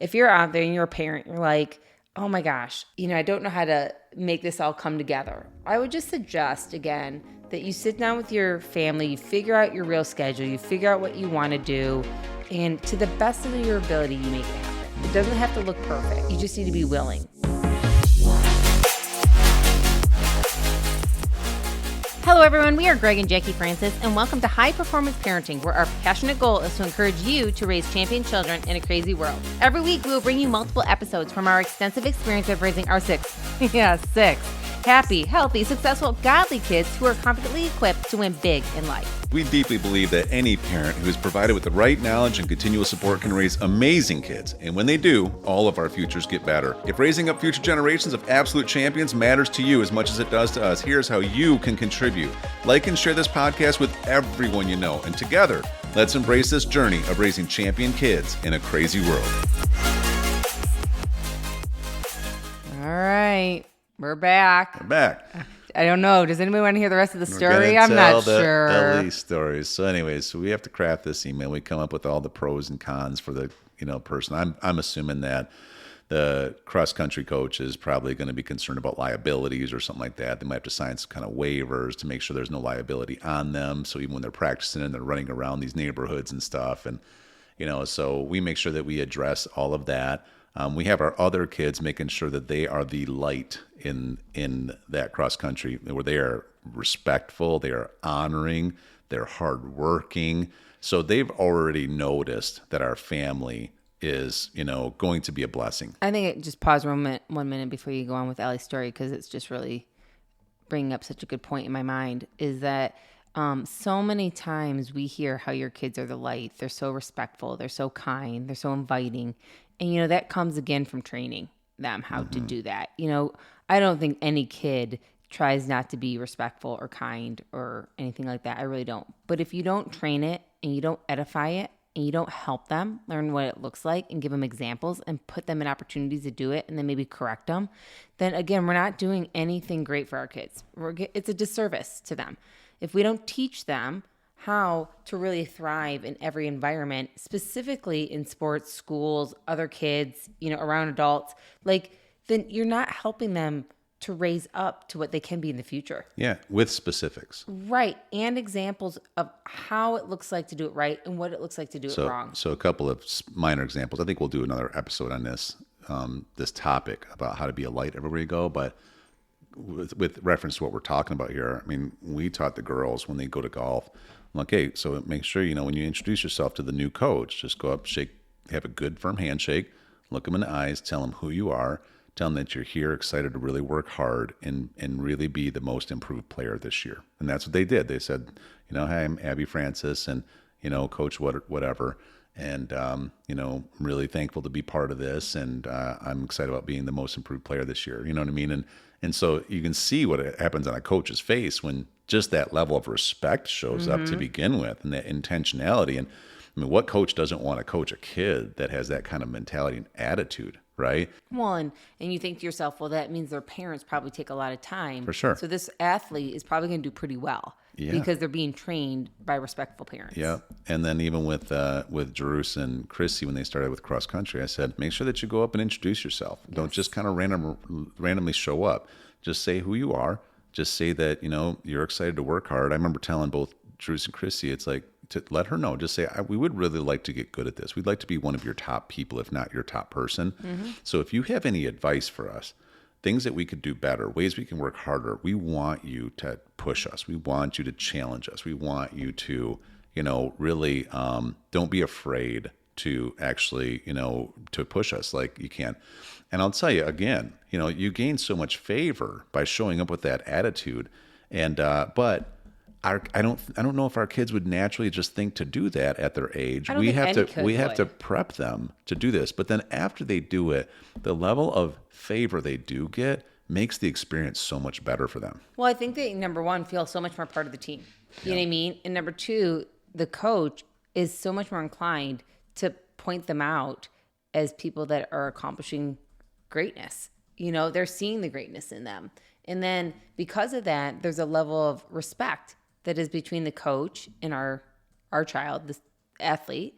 if you're out there and you're a parent, you're like, oh my gosh, I don't know how to make this all come together. I would just suggest, again, that you sit down with your family, you figure out your real schedule, you figure out what you want to do, and to the best of your ability, you make it happen. It doesn't have to look perfect. You just need to be willing. Hello, everyone. We are Greg and Jackie Francis, and welcome to High Performance Parenting, where our passionate goal is to encourage you to raise champion children in a crazy world. Every week, we will bring you multiple episodes from our extensive experience of raising our six happy, healthy, successful, godly kids who are confidently equipped to win big in life. We deeply believe that any parent who is provided with the right knowledge and continual support can raise amazing kids. And when they do, all of our futures get better. If raising up future generations of absolute champions matters to you as much as it does to us, here's how you can contribute. Like and share this podcast with everyone you know. And together, let's embrace this journey of raising champion kids in a crazy world. All right. We're back. We're back. I don't know. Does anybody want to hear the rest of the story? I'm not sure. Ellie stories. So anyways, so we have to craft this email. We come up with all the pros and cons for the person. I'm assuming that the cross country coach is probably going to be concerned about liabilities or something like that. They might have to sign some kind of waivers to make sure there's no liability on them. So even when they're practicing and they're running around these neighborhoods and stuff, and so we make sure that we address all of that. We have our other kids making sure that they are the light in that cross country, where they are respectful, they are honoring, they're hardworking. So they've already noticed that our family is, going to be a blessing. I think just pause 1 minute before you go on with Ellie's story, because it's just really bringing up such a good point in my mind, is that so many times we hear how your kids are the light. They're so respectful. They're so kind. They're so inviting. And, that comes again from training them how to do that. I don't think any kid tries not to be respectful or kind or anything like that. I really don't. But if you don't train it and you don't edify it and you don't help them learn what it looks like and give them examples and put them in opportunities to do it and then maybe correct them, then again, we're not doing anything great for our kids. It's a disservice to them. If we don't teach them how to really thrive in every environment, specifically in sports, schools, other kids, around adults, then you're not helping them to raise up to what they can be in the future. Yeah, with specifics. Right, and examples of how it looks like to do it right and what it looks like to do it wrong. So a couple of minor examples. I think we'll do another episode on this topic about how to be a light everywhere you go, but with reference to what we're talking about here, I mean, we taught the girls when they go to golf, I'm like, hey, so make sure, when you introduce yourself to the new coach, just go up, have a good firm handshake, look them in the eyes, tell them who you are, tell them that you're here, excited to really work hard and really be the most improved player this year. And that's what they did. They said, hey, I'm Abby Francis and, coach whatever. And, really thankful to be part of this. And I'm excited about being the most improved player this year. You know what I mean? And so you can see what happens on a coach's face when just that level of respect shows up to begin with, and that intentionality. And I mean, what coach doesn't want to coach a kid that has that kind of mentality and attitude, right? Well, and you think to yourself, well, that means their parents probably take a lot of time. For sure. So this athlete is probably going to do pretty well because they're being trained by respectful parents. Yeah. And then even with Jerus and Chrissy, when they started with cross country, I said, make sure that you go up and introduce yourself. Yes. Don't just kind of randomly show up. Just say who you are. Just say that, you're excited to work hard. I remember telling both Jerus and Chrissy, it's like, to let her know, just say, we would really like to get good at this. We'd like to be one of your top people, if not your top person. Mm-hmm. So if you have any advice for us, things that we could do better, ways we can work harder, we want you to push us. We want you to challenge us. We want you to, really don't be afraid to actually, to push us like you can. And I'll tell you again, you gain so much favor by showing up with that attitude. And, but I don't know if our kids would naturally just think to do that at their age. We have to prep them to do this. But then after they do it, the level of favor they do get makes the experience so much better for them. Well, I think they, number one, feel so much more part of the team. You know what I mean? And number two, the coach is so much more inclined to point them out as people that are accomplishing greatness. They're seeing the greatness in them. And then because of that, there's a level of respect that is between the coach and our child, this athlete.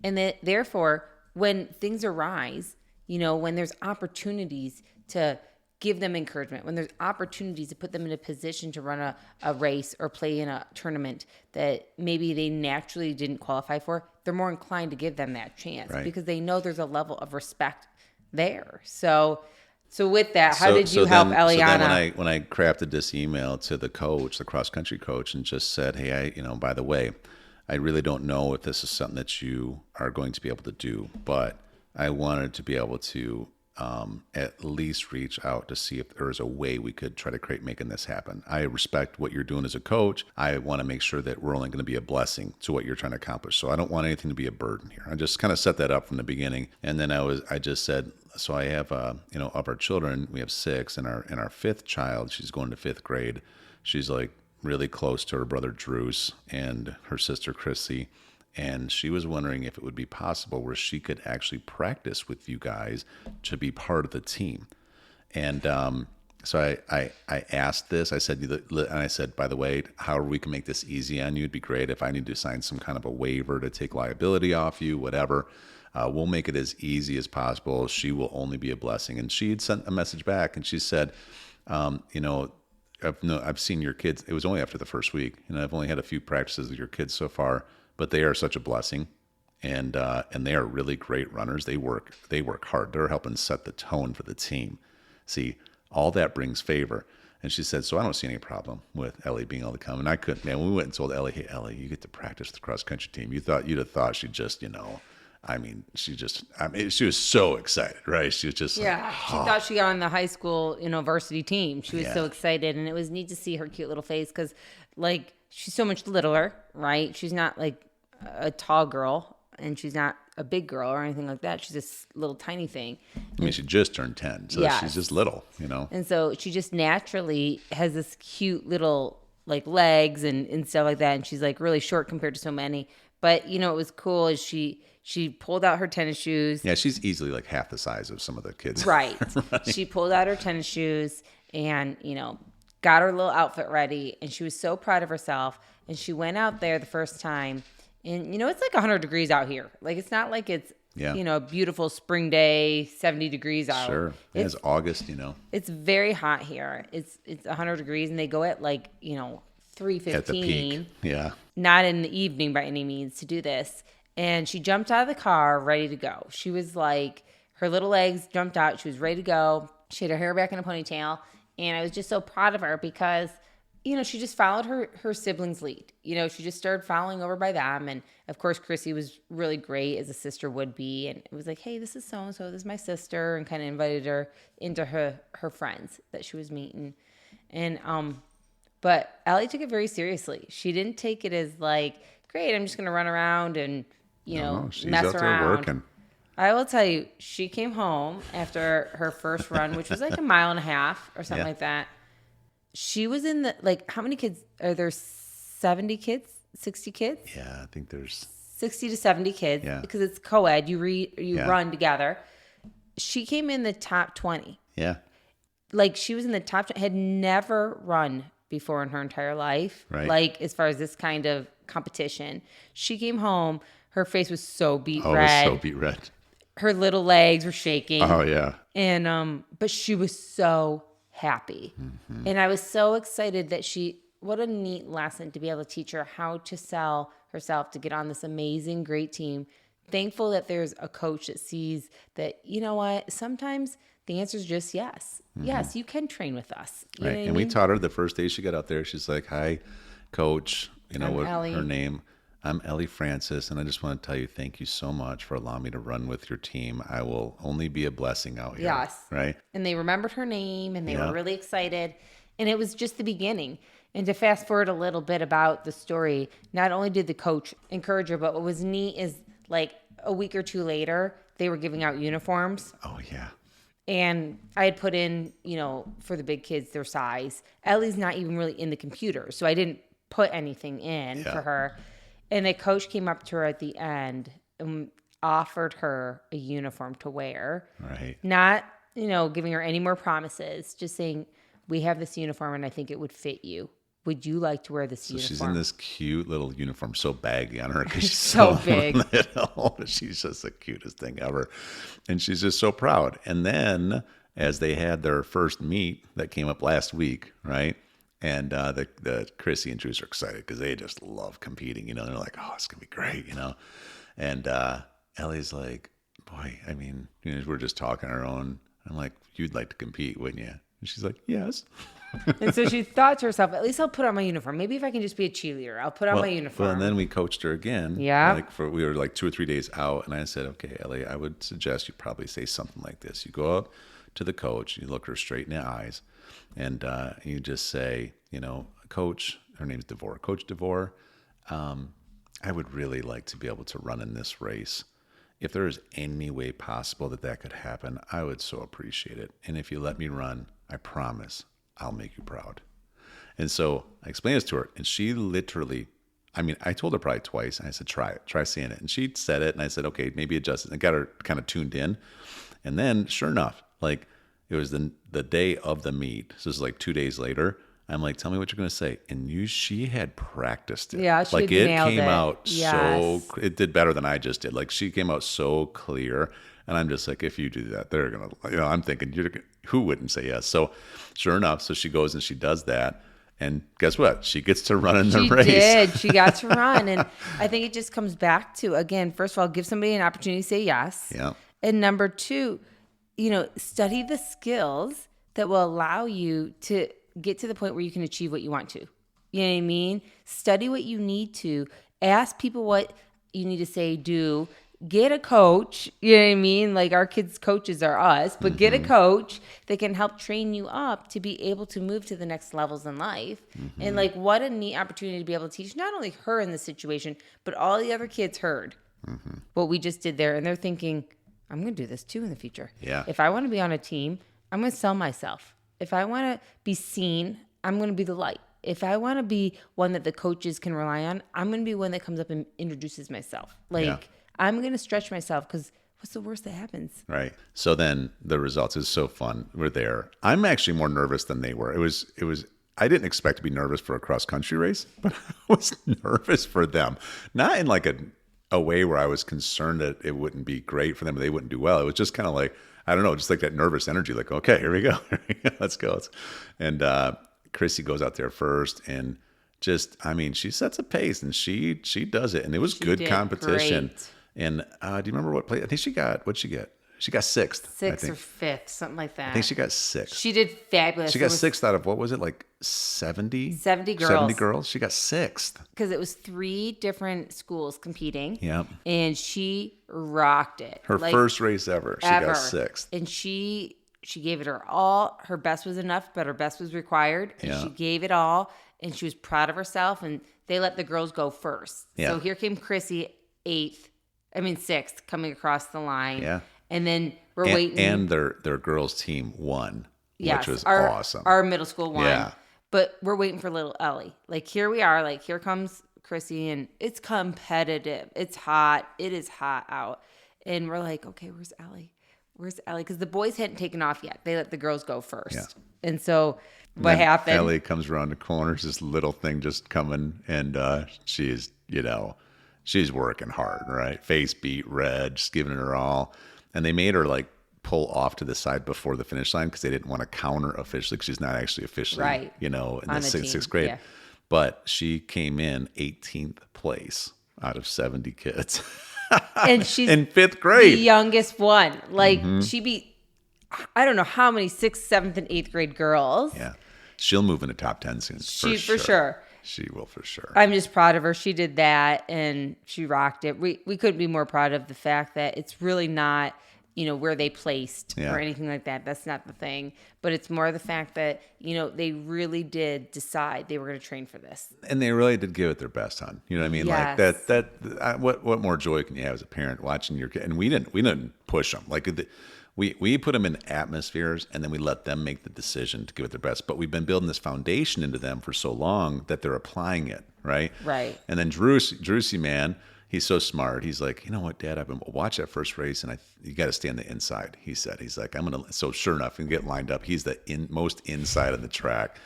And that therefore when things arise, when there's opportunities to give them encouragement, when there's opportunities to put them in a position to run a race or play in a tournament that maybe they naturally didn't qualify for, they're more inclined to give them that chance because they know there's a level of respect there. So with that, how did you help Eliana? So then when I crafted this email to the coach, the cross country coach, and just said, hey, by the way, I really don't know if this is something that you are going to be able to do, but I wanted to be able to at least reach out to see if there is a way we could try to making this happen. I respect what you're doing as a coach. I want to make sure that we're only going to be a blessing to what you're trying to accomplish. So I don't want anything to be a burden here. I just kind of set that up from the beginning. And then I just said, so I have, of our children, we have 6, and our 5th child, she's going to 5th grade. She's like really close to her brother Drews and her sister Chrissy. And she was wondering if it would be possible where she could actually practice with you guys to be part of the team. And so I asked this. I said, by the way, however we can make this easy on you, it'd be great if I need to sign some kind of a waiver to take liability off you, whatever. We'll make it as easy as possible. She will only be a blessing. And she had sent a message back, and she said, I've seen your kids. It was only after the first week, and I've only had a few practices with your kids so far. But they are such a blessing, and they are really great runners. They work hard. They're helping set the tone for the team. See, all that brings favor. And she said, so I don't see any problem with Ellie being able to come. And I couldn't, man. We went and told Ellie, hey, Ellie, you get to practice with the cross country team. You'd have thought she just, she was so excited, right? She was just she thought she got on the high school, varsity team. She was so excited, and it was neat to see her cute little face because, like, she's so much littler, right? She's not like a tall girl, and she's not a big girl or anything like that. She's this little tiny thing. I mean, she just turned 10, so she's just little, And so she just naturally has this cute little like legs and stuff like that, and she's like really short compared to so many. But what was cool is she pulled out her tennis shoes. Yeah, she's easily like half the size of some of the kids. Right. She pulled out her tennis shoes and, got her little outfit ready, and she was so proud of herself. And she went out there the first time, and it's like 100 degrees out here. Like, it's not like it's a beautiful spring day, 70 degrees out. Sure. It's August, It's very hot here. It's 100 degrees, and they go at like 3:15 at the peak. Yeah. Not in the evening by any means to do this. And she jumped out of the car ready to go. She was like, her little legs jumped out. She was ready to go. She had her hair back in a ponytail. And I was just so proud of her because, she just followed her siblings' lead. She just started following over by them. And, of course, Chrissy was really great, as a sister would be. And it was like, hey, this is so-and-so. This is my sister. And kind of invited her into her friends that she was meeting. And but Ellie took it very seriously. She didn't take it as like, great, I'm just going to run around and, she's mess out around. there working. I will tell you, she came home after her first run, which was like 1.5 miles or something like that. She was in how many kids? Are there 70 kids? 60 kids? Yeah, I think there's 60 to 70 kids. Yeah. Because it's co-ed. You run together. She came in the top 20. Yeah. Like, she was in the top 20, had never run before in her entire life. Right. Like, as far as this kind of competition. She came home. Her face was so beet red. Oh, it was so beet red. Her little legs were shaking. Oh, yeah. And, but she was so happy. Mm-hmm. And I was so excited that what a neat lesson to be able to teach her how to sell herself to get on this amazing, great team. Thankful that there's a coach that sees that, sometimes the answer is just yes. Mm-hmm. Yes, you can train with us. Right. And we taught her the first day she got out there. She's like, hi, coach. I'm Ellie. Her name. I'm Ellie Francis, and I just want to tell you thank you so much for allowing me to run with your team. I will only be a blessing out here. Yes. Right? And they remembered her name, and they were really excited. And it was just the beginning. And to fast forward a little bit about the story, not only did the coach encourage her, but what was neat is like a week or two later, they were giving out uniforms. Oh, yeah. And I had put in, for the big kids, their size. Ellie's not even really in the computer, so I didn't put anything in for her. And the coach came up to her at the end and offered her a uniform to wear. Right. Not, giving her any more promises, just saying, we have this uniform and I think it would fit you would you like to wear this So uniform? she's in this cute little uniform, so baggy on her because she's so so big. little. She's just the cutest thing ever. And she's just so proud. And then as they had their first meet that came up last week, right? And the Chrissy and Drews are excited because they just love competing, they're like, oh, it's going to be great, And Ellie's like, boy, I mean, we're just talking our own. I'm like, you'd like to compete, wouldn't you? And she's like, yes. And so she thought to herself, at least I'll put on my uniform. Maybe if I can just be a cheerleader, I'll put on my uniform. Well, and then we coached her again. Yeah. We were like 2 or 3 days out, and I said, okay, Ellie, I would suggest you probably say something like this. You go up to the coach, you look her straight in the eyes, and you just say, Coach, her name's DeVore. Coach DeVore, I would really like to be able to run in this race. If there is any way possible that could happen, I would so appreciate it. And if you let me run, I promise I'll make you proud. And so I explained this to her, and she literally, I told her probably twice, and I said, try saying it. And she said it, and I said, okay, maybe adjust it. And I got her kind of tuned in. And then, sure enough, like it was the day of the meet. So this is like 2 days later. I'm like, tell me what you're going to say. And she had practiced it. Yeah, she like nailed came it. out Yes. so, it did better than I just did. Like she came out so clear. And I'm just like, if you do that, they're going to, I'm thinking, who wouldn't say yes? So sure enough, so she goes and she does that. And guess what? She gets to run in the race. She did. She got to run. And I think it just comes back to, again, first of all, give somebody an opportunity to say yes. Yeah. And number two, study the skills that will allow you to get to the point where you can achieve what you want to. You know what I mean? Study what you need to. Ask people what you need to say, do. Get a coach. You know what I mean? Like our kids' coaches are us, but get a coach that can help train you up to be able to move to the next levels in life. And like what a neat opportunity to be able to teach not only her in this situation, but all the other kids heard what we just did there. And they're thinking, I'm going to do this too in the future. Yeah. If I want to be on a team, I'm going to sell myself. If I want to be seen, I'm going to be the light. If I want to be one that the coaches can rely on, I'm going to be one that comes up and introduces myself. I'm going to stretch myself because what's the worst that happens? Right. So then the results is so fun. We're there. I'm actually more nervous than they were. It was, I didn't expect to be nervous for a cross country race, but I was nervous for them. Not in like a way where I was concerned that it wouldn't be great for them or they wouldn't do well. It was just kind of like, I don't know, just like that nervous energy, like, okay, here we go. Let's go. And Chrissy goes out there first and just, she sets a pace and she does it. And it was good competition. Great. And do you remember what place? I think what'd she get? She got sixth. Sixth or fifth, something like that. I think she got sixth. She did fabulous. She got sixth out of, what was it, like 70? 70 girls. 70 girls. She got sixth. Because it was 3 different schools competing. Yep. And she rocked it. Her first race ever. She got sixth. And she gave it her all. Her best was enough, but her best was required. And she gave it all. And she was proud of herself. And they let the girls go first. Yeah. So here came Chrissy, sixth, coming across the line. Yeah. And then we're waiting. And their girls team won, which was awesome. Our middle school won. Yeah. But we're waiting for little Ellie. Like, here we are. Like, here comes Chrissy, and it's competitive. It's hot. It is hot out. And we're like, okay, where's Ellie? Where's Ellie? Because the boys hadn't taken off yet. They let the girls go first. Yeah. And so what happened? Ellie comes around the corner, this little thing just coming, and she's, she's working hard, right? Face beat red, just giving it her all. And they made her like pull off to the side before the finish line because they didn't want to counter officially because she's not actually officially, in the sixth grade. Yeah. But she came in 18th place out of 70 kids. And she's in 5th grade. The youngest one. Like she beat, I don't know how many 6th, 7th, and 8th grade girls. Yeah. She'll move in the top 10 soon. For sure. She will for sure. I'm just proud of her. She did that and she rocked it. We couldn't be more proud of the fact that it's really not, where they placed or anything like that. That's not the thing. But it's more the fact that, they really did decide they were going to train for this. And they really did give it their best, hon. You know what I mean? Yes. Like what more joy can you have as a parent watching your kid? And we didn't push them. Like we put them in atmospheres and then we let them make the decision to give it their best. But we've been building this foundation into them for so long that they're applying it, right? Right. And then Drusy, man, He's so smart. He's like, you know what, Dad? I've been watch that first race, and you got to stay on the inside. He said, he's like, I'm gonna. So sure enough, we get lined up. He's the most inside of the track.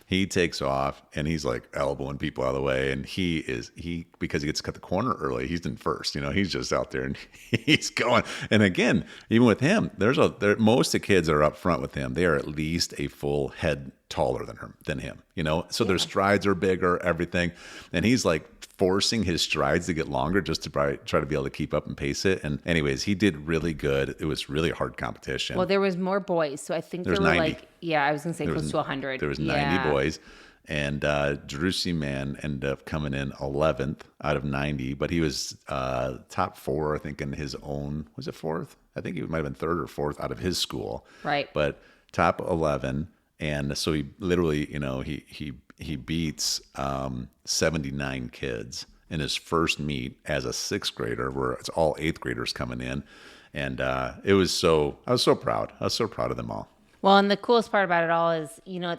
He takes off, and he's like elbowing people out of the way. And he because he gets to cut the corner early, he's in first. He's just out there and he's going. And again, even with him, most of the kids that are up front with him, they are at least a full head taller than him. So their strides are bigger, everything, and he's like forcing his strides to get longer just to try to be able to keep up and pace it. And anyways, he did really good. It was really hard competition. Well, there was more boys, so I think there were 90. I was gonna say close to 100. There was 90 boys, and Jacquie man ended up coming in 11th out of 90, but he was top 4, I think, in his own. Was it 4th? I think he might have been 3rd or 4th out of his school. Right. But top 11, and so he literally, he beats 79 kids in his first meet as a 6th grader, where it's all 8th graders coming in. And I was so proud. I was so proud of them all. Well, and the coolest part about it all is,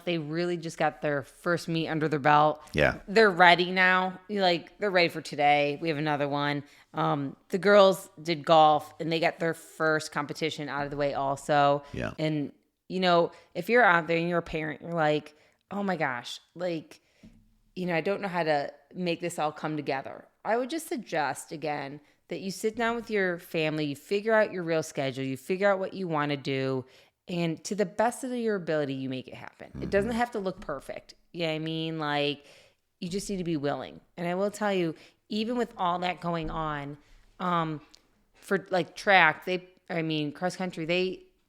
they really just got their first meet under their belt. Yeah. They're ready now. They're ready for today. We have another one. The girls did golf, and they got their first competition out of the way also. Yeah. And, if you're out there and you're a parent, you're like, oh my gosh, I don't know how to make this all come together. I would just suggest, again, that you sit down with your family, you figure out your real schedule, you figure out what you want to do, and to the best of your ability, you make it happen. Mm-hmm. It doesn't have to look perfect. You know what I mean? You just need to be willing. And I will tell you, even with all that going on, for track, cross country,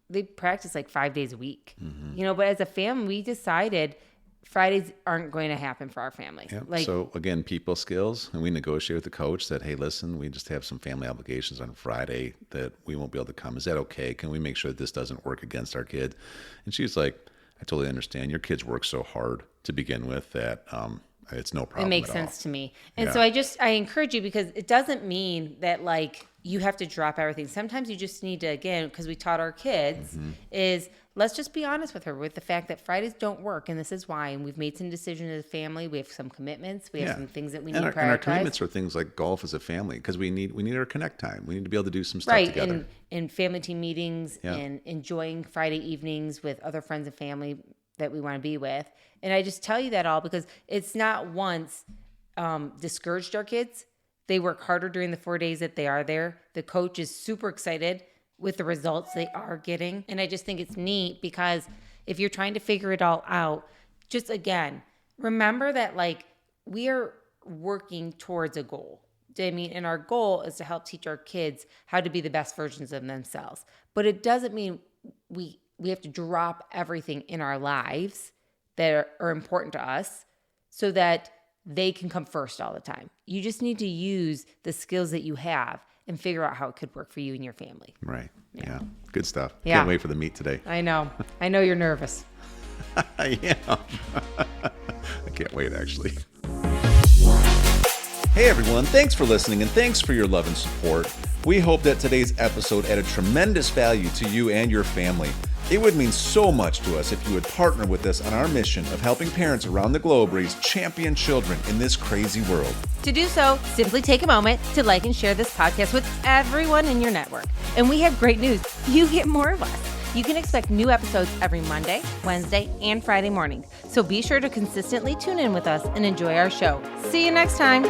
they practice 5 days a week. Mm-hmm. But as a family, we decided Fridays aren't going to happen for our family. Yep. So again, people skills, and we negotiate with the coach that, hey, listen, we just have some family obligations on Friday that we won't be able to come. Is that okay? Can we make sure that this doesn't work against our kid? And she's like, I totally understand. Your kids work so hard to begin with that it's no problem. It makes sense to me. And so I encourage you, because it doesn't mean that you have to drop everything. Sometimes you just need to, again, because we taught our kids, is let's just be honest with her with the fact that Fridays don't work, and this is why. And we've made some decisions as a family. We have some commitments. We have some things that we need to prioritize. And our commitments are things like golf as a family, because we need our connect time. We need to be able to do some stuff together. Right, and family team meetings, and enjoying Friday evenings with other friends and family that we want to be with. And I just tell you that all because it's not once discouraged our kids. They work harder during the 4 days that they are there. The coach is super excited with the results they are getting. And I just think it's neat, because if you're trying to figure it all out, just again, remember that we are working towards a goal. And our goal is to help teach our kids how to be the best versions of themselves. But it doesn't mean we have to drop everything in our lives that are important to us so that they can come first all the time. You just need to use the skills that you have and figure out how it could work for you and your family. Right. Yeah. Good stuff. Yeah. Can't wait for the meet today. I know. I know you're nervous. I am. I can't wait, actually. Hey, everyone. Thanks for listening, and thanks for your love and support. We hope that today's episode added tremendous value to you and your family. It would mean so much to us if you would partner with us on our mission of helping parents around the globe raise champion children in this crazy world. To do so, simply take a moment to like and share this podcast with everyone in your network. And we have great news. You get more of us. You can expect new episodes every Monday, Wednesday, and Friday morning. So be sure to consistently tune in with us and enjoy our show. See you next time.